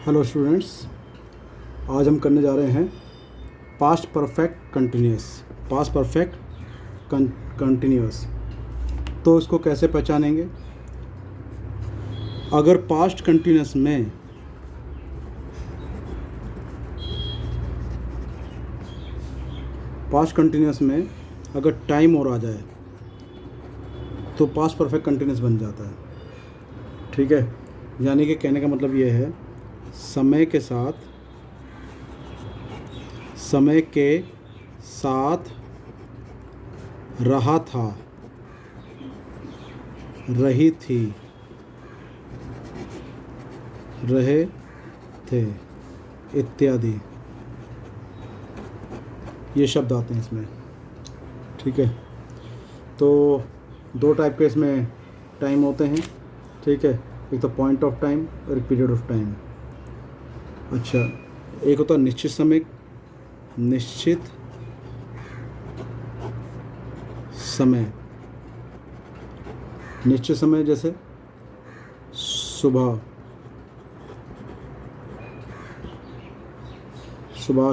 Hello students, आज हम करने जा रहे हैं पास्ट परफेक्ट कंटिन्यूस। तो इसको कैसे पहचानेंगे? अगर पास्ट कंटिन्यूस में अगर टाइम और आ जाए तो पास्ट परफेक्ट कंटिन्यूस बन जाता है। ठीक है, यानी कि कहने का मतलब ये है समय के साथ रहा था, रही थी, रहे थे इत्यादि, ये शब्द आते हैं इसमें। ठीक है, तो दो टाइप के इसमें टाइम होते हैं। ठीक है, एक तो पॉइंट ऑफ टाइम और एक पीरियड ऑफ टाइम। अच्छा, एक होता है निश्चित समय, निश्चित समय जैसे सुबह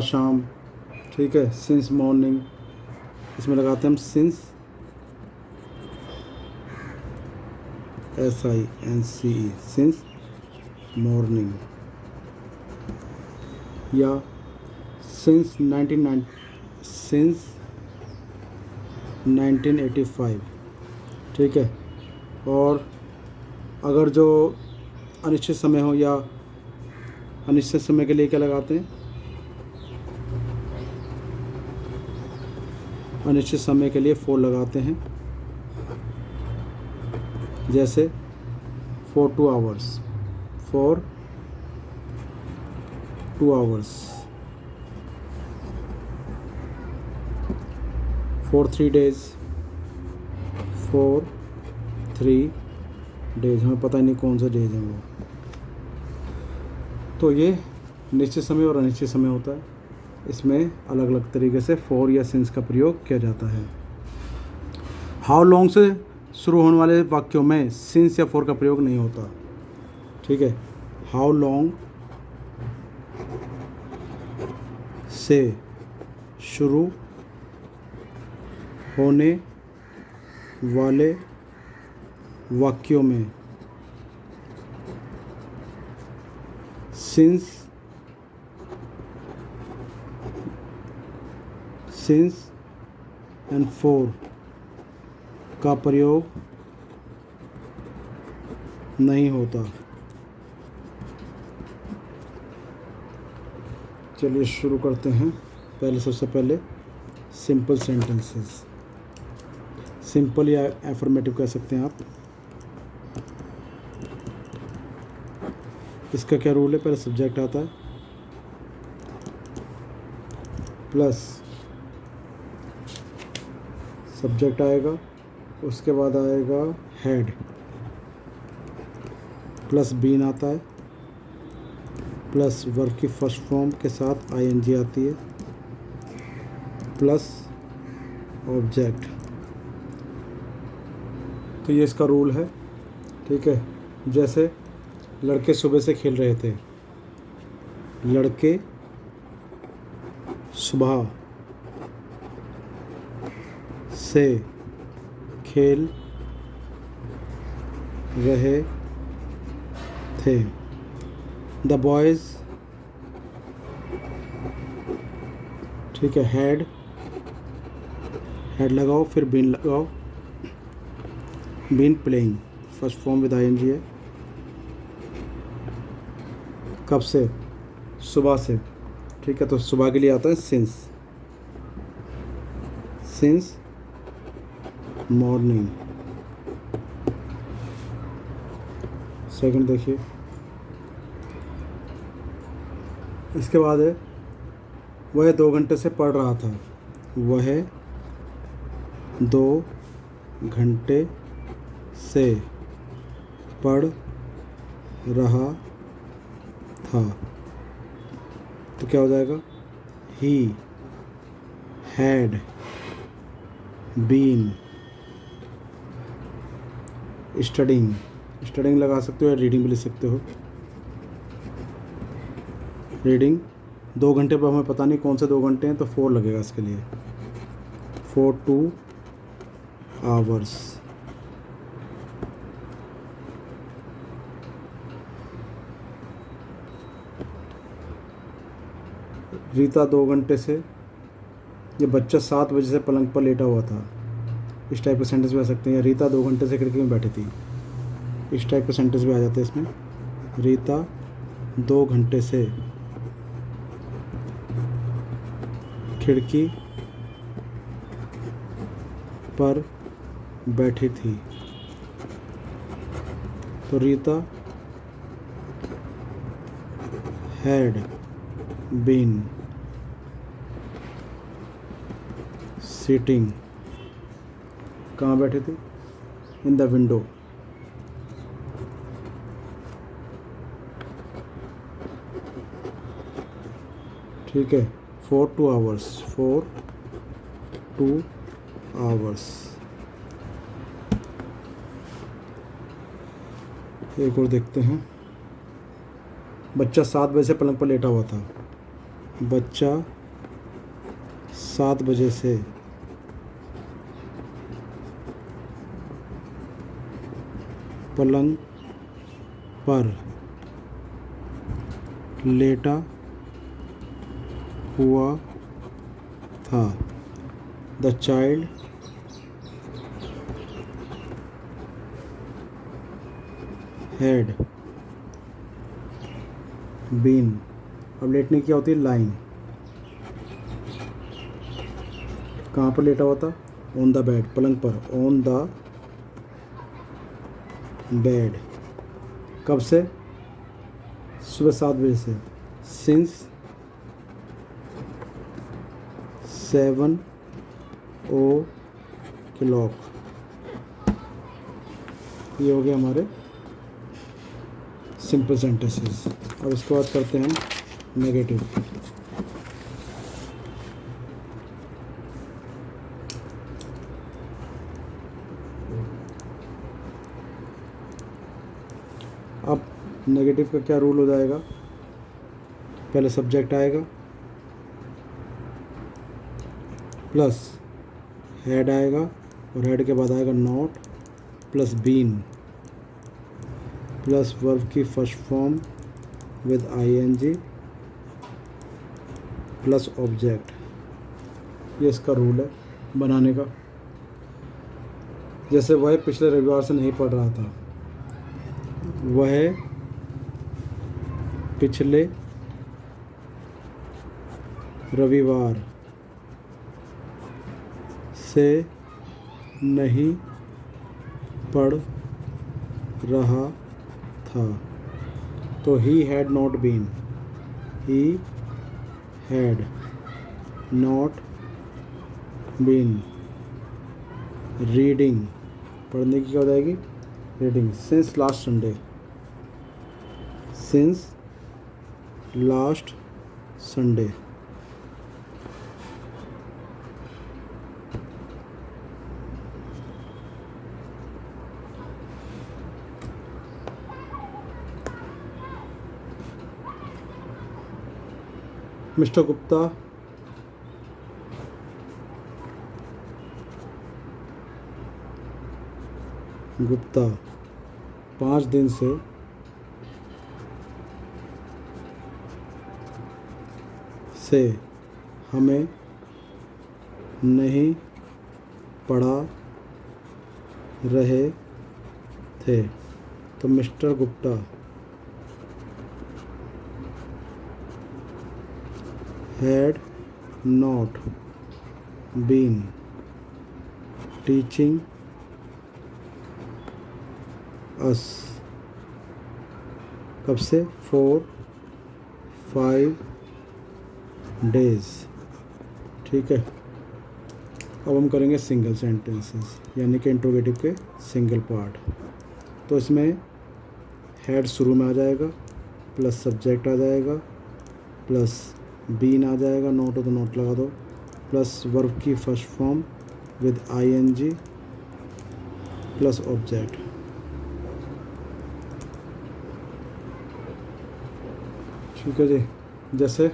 शाम। ठीक है, सिंस मॉर्निंग, इसमें लगाते हैं हम सिंस, SINCE, सिंस मॉर्निंग, या सिंस 1985। ठीक है, और अगर जो अनिश्चित समय हो या अनिश्चित समय के लिए क्या लगाते हैं? अनिश्चित समय के लिए फॉर लगाते हैं, जैसे फॉर 2 आवर्स, फॉर 3 डेज, हमें पता ही नहीं कौन सा डेज है वो। तो ये निश्चित समय और अनिश्चित समय होता है। इसमें अलग अलग तरीके से फॉर या सिंस का प्रयोग किया जाता है। हाउ लॉन्ग से शुरू होने वाले वाक्यों में सिंस या फॉर का प्रयोग नहीं होता। ठीक है, हाउ लॉन्ग से शुरू होने वाले वाक्यों में सिंस एंड फॉर का प्रयोग नहीं होता। चलिए शुरू करते हैं। सबसे पहले सिंपल सेंटेंसेस, सिंपल या एफर्मेटिव कह सकते हैं आप। इसका क्या रूल है? पहले सब्जेक्ट आता है, प्लस सब्जेक्ट आएगा, उसके बाद आएगा हेड, प्लस बीन आता है, प्लस वर्ब की फर्स्ट फॉर्म के साथ ING आती है, प्लस ऑब्जेक्ट। तो ये इसका रूल है। ठीक है, जैसे लड़के सुबह से खेल रहे थे, लड़के सुबह से खेल रहे थे। द बॉयज़, ठीक है, हेड लगाओ, फिर बीन लगाओ, been playing, first form with ING है। कब से? सुबह से। ठीक है, तो सुबह के लिए आता है सिंस मॉर्निंग। सेकंड देखिए, इसके बाद है वह 2 घंटे से पढ़ रहा था, वह 2 घंटे से पढ़ रहा था। तो क्या हो जाएगा? ही हैड बीन स्टडिंग लगा सकते हो या रीडिंग भी लिख सकते हो। रीडिंग 2 घंटे पर हमें पता नहीं कौन से 2 घंटे हैं, तो 4 लगेगा इसके लिए। 2 hours। रीता 2 घंटे से, ये बच्चा 7 बजे से पलंग पर लेटा हुआ था। इस टाइप के सेंटेंस भी आ सकते हैं। या रीता 2 घंटे से खिड़की में बैठी थी, इस टाइप के सेंटेंस भी आ जाते हैं इसमें। रीता 2 घंटे से खिड़की पर बैठी थी, तो रीता हैड बीन सिटिंग, कहाँ बैठी थी? In the window. ठीक है, 2 hours। 2 hours। एक और देखते हैं। बच्चा 7 बजे से पलंग पर लेटा हुआ था। बच्चा 7 बजे से पलंग पर लेटा हुआ था। द चाइल्ड हैड बीन, अब लेटने की क्या होती है? लाइन। कहाँ पर लेटा हुआ था? ऑन द बेड, पलंग पर। On the bed. कब से? सुबह 7 बजे से। Since 7 o'clock। ये हो गए हमारे सिंपल सेंटेंसेस। अब इसके बाद करते हैं हम नेगेटिव। अब नेगेटिव का क्या रूल हो जाएगा? पहले सब्जेक्ट आएगा, प्लस हेड आएगा, और हेड के बाद आएगा not, plus been, plus verb की first form with ing, plus object. ये इसका रूल है बनाने का। जैसे वह पिछले रविवार से नहीं पढ़ रहा था। वह पिछले रविवार से नहीं पढ़ रहा था, तो he had not been. He had not been reading, पढ़ने की क्या हो जाएगी? Reading. Since last Sunday. Since last Sunday. Mister Gupta Gupta 5 दिन से हमें नहीं पढ़ा रहे थे, तो mister Gupta had not been teaching us. कब से? 4-5 डेज। ठीक है, अब हम करेंगे सिंगल सेंटेंसेस, यानी कि इंट्रोगेटिव के सिंगल पार्ट। तो इसमें हेड शुरू में आ जाएगा, प्लस सब्जेक्ट आ जाएगा, प्लस बीन आ जाएगा, नोट हो तो नोट लगा दो, प्लस वर्ब की first form with ing, plus object. ठीक है जी। जैसे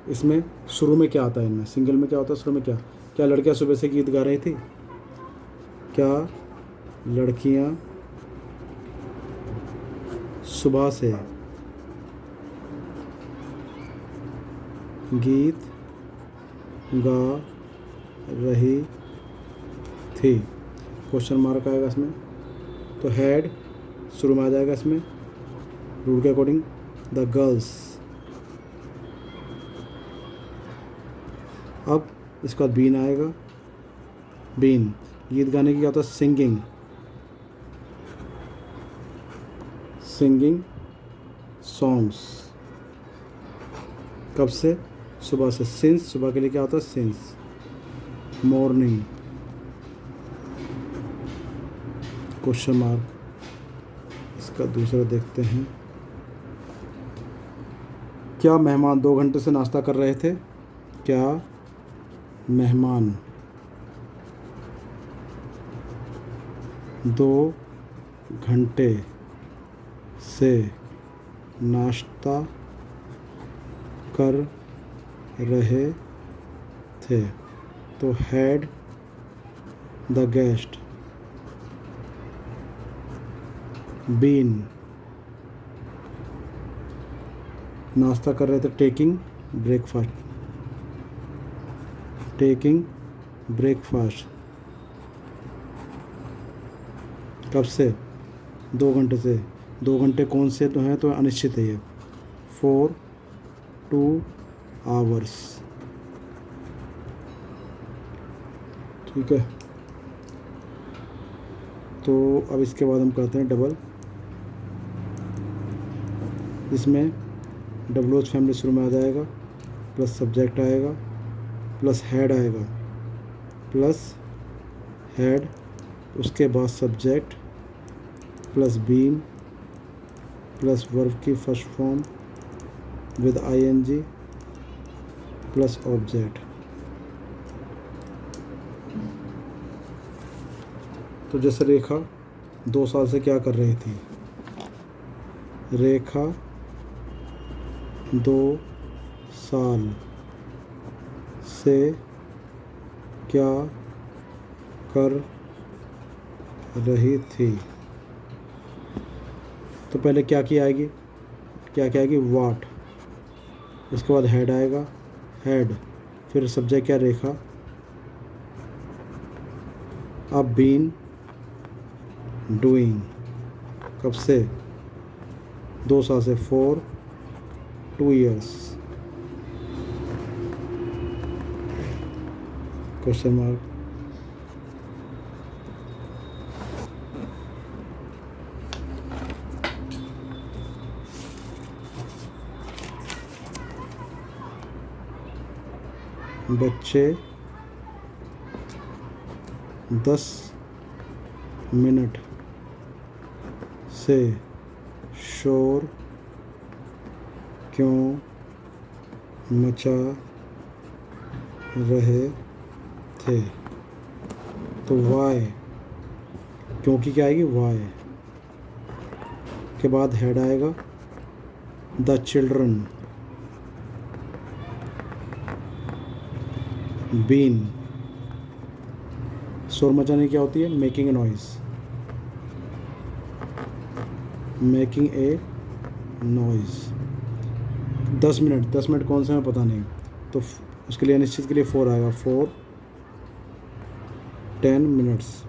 इसमें शुरू में क्या आता है, इनमें सिंगल में क्या होता है, शुरू में क्या क्या लड़कियां सुबह से गीत गा रही थी, क्या लड़कियां सुबह से गीत गा रही थी। क्वेश्चन मार्क आएगा इसमें, तो हैड शुरू में आ जाएगा इसमें रूल के अकॉर्डिंग, द गर्ल्स। अब इसका बीन आएगा, बीन गीत गाने की क्या होता है, सिंगिंग, सिंगिंग सॉन्ग्स। कब से, सुबह से, सिंस सुबह के लिए क्या होता है, सिंस, मॉर्निंग, क्वेश्चन मार्क। इसका दूसरा देखते हैं, क्या मेहमान 2 घंटे से नाश्ता कर रहे थे, क्या मेहमान 2 घंटे से नाश्ता कर रहे थे, तो हैड द गेस्ट बीन, नाश्ता कर रहे थे, टेकिंग ब्रेकफास्ट, टेकिंग ब्रेकफास्ट। कब से, 2 घंटे से, 2 घंटे कौन से तो हैं, तो अनिश्चित है ये, 2 आवर्स। ठीक है, तो अब इसके बाद हम करते हैं डबल। इसमें डब्ल्यूएच फैमिली शुरू में आ जाएगा, प्लस सब्जेक्ट आएगा, प्लस हेड आएगा, प्लस हेड, उसके बाद subject, plus been, plus verb की first form with ING, plus object. तो जैसे रेखा 2 साल से क्या कर रही थी, रेखा 2 साल से क्या कर रही थी, तो पहले क्या की आएगी, क्या क्या आएगी, वाट, इसके बाद हेड आएगा, हेड, फिर सब्जेक्ट क्या, रेखा। अब बीन डूइंग, कब से, 2 साल से, 2 years, क्वेश्चन मार्क। बच्चे 10 मिनट से शोर क्यों मचा रहे थे, तो वाई, क्योंकि क्या आएगी, वाई के बाद हेड आएगा, द चिल्ड्रन बीन, शोर मचाने क्या होती है, making a noise, making a noise. 10 minute, 10 minute कौन से में पता नहीं, तो उसके लिए अनिश्चित के लिए 4 आएगा, 10 मिनट्स।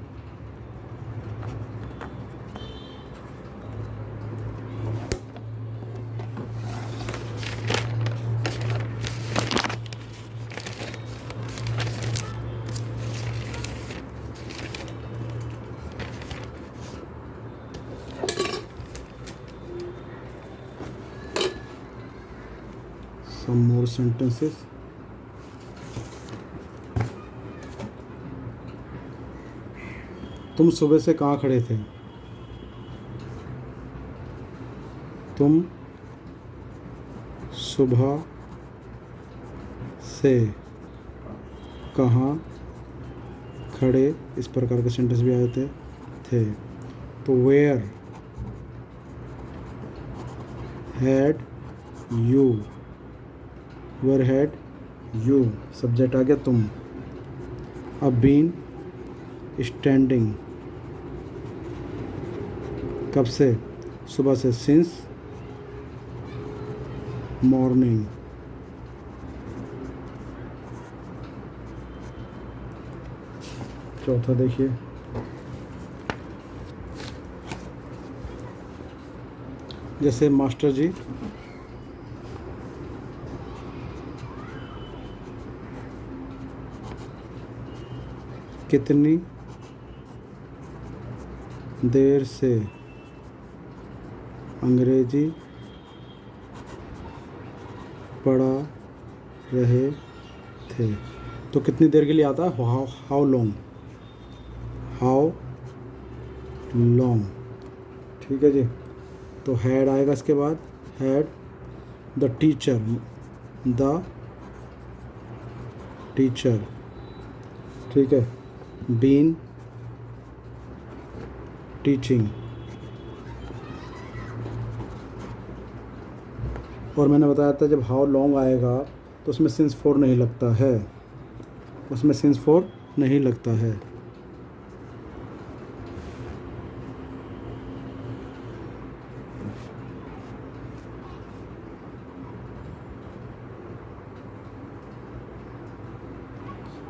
Some more sentences. तुम सुबह से कहाँ खड़े थे, तुम सुबह से कहाँ खड़े, इस प्रकार के सेंटेंस भी आए थे। तो where had you where had you, subject आ गया तुम। अब बीन स्टैंडिंग, कब से, सुबह से, सिंस मॉर्निंग। चौथा देखिए, जैसे मास्टर जी कितनी देर से अंग्रेजी पढ़ा रहे थे, तो कितनी देर के लिए आता है हाउ लॉन्ग, हाउ लॉन्ग। ठीक है जी। तो हैड आएगा इसके बाद, हैड द टीचर, ठीक है। बीन टीचिंग, और मैंने बताया था जब हाउ लॉन्ग आएगा तो उसमें सिंस फोर नहीं लगता है, उसमें सिंस फोर नहीं लगता है।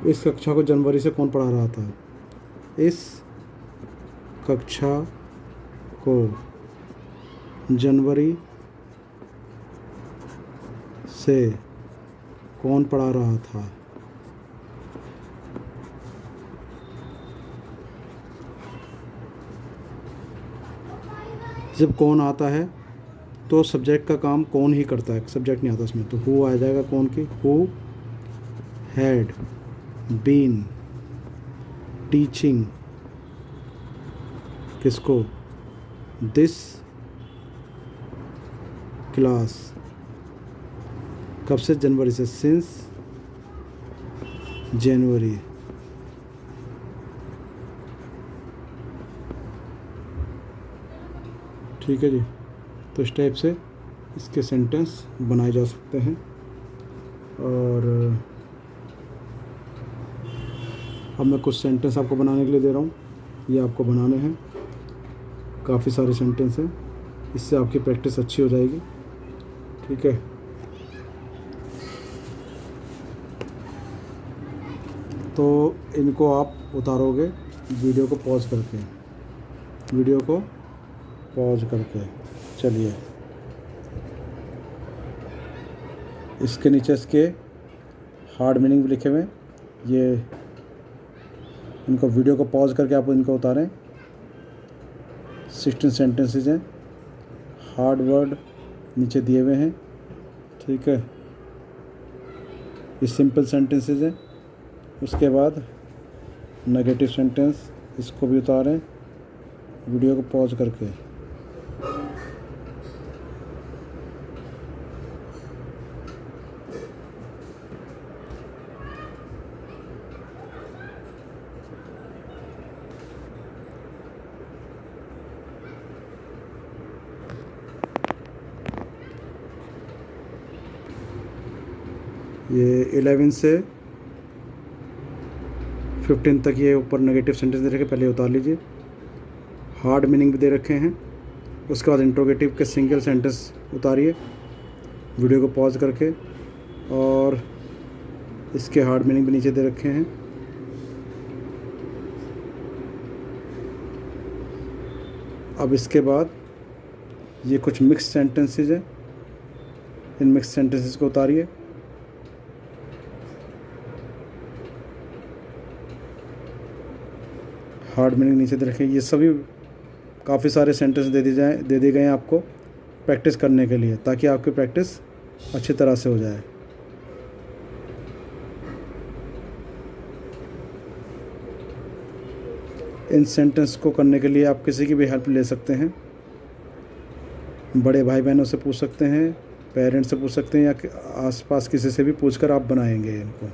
इस कक्षा को जनवरी से कौन पढ़ा रहा था, इस कक्षा को जनवरी से कौन पढ़ा रहा था। जब कौन आता है तो सब्जेक्ट का काम कौन ही करता है, सब्जेक्ट नहीं आता उसमें, तो हु आ जाएगा कौन की, हु हैड बीन टीचिंग किसको, दिस क्लास, कब से, जनवरी से, सिंस जनवरी। ठीक है जी। तो इस टाइप से इसके सेंटेंस बनाए जा सकते हैं। और अब मैं कुछ सेंटेंस आपको बनाने के लिए दे रहा हूँ, ये आपको बनाने हैं। काफ़ी सारे सेंटेंस हैं, इससे आपकी प्रैक्टिस अच्छी हो जाएगी। ठीक है। तो इनको आप उतारोगे वीडियो को पॉज करके, चलिए इसके नीचे इसके हार्ड मीनिंग भी लिखे हुए हैं, ये इनको वीडियो को पॉज करके आप इनको उतारें। 16 सेंटेंसेज हैं, हार्ड वर्ड नीचे दिए हुए हैं। ठीक है, ये सिंपल सेंटेंसेज हैं। उसके बाद नेगेटिव सेंटेंस, इसको भी उतारें वीडियो को पॉज करके। ये 11 से 15 तक ये ऊपर नेगेटिव सेंटेंस दे रखे, पहले उतार लीजिए। हार्ड मीनिंग भी दे रखे हैं। उसके बाद इंट्रोगेटिव के सिंगल सेंटेंस उतारिए वीडियो को पॉज करके, और इसके हार्ड मीनिंग भी नीचे दे रखे हैं। अब इसके बाद ये कुछ मिक्स सेंटेंसेस हैं, इन मिक्स सेंटेंसेस को उतारिए। हार्ड मीनिंग नीचे दे रखें। ये सभी काफ़ी सारे सेंटेंस दे दिए गए हैं आपको प्रैक्टिस करने के लिए, ताकि आपकी प्रैक्टिस अच्छी तरह से हो जाए। इन सेंटेंस को करने के लिए आप किसी की भी हेल्प ले सकते हैं, बड़े भाई बहनों से पूछ सकते हैं, पेरेंट्स से पूछ सकते हैं, या आसपास किसी से भी पूछकर आप बनाएंगे इनको।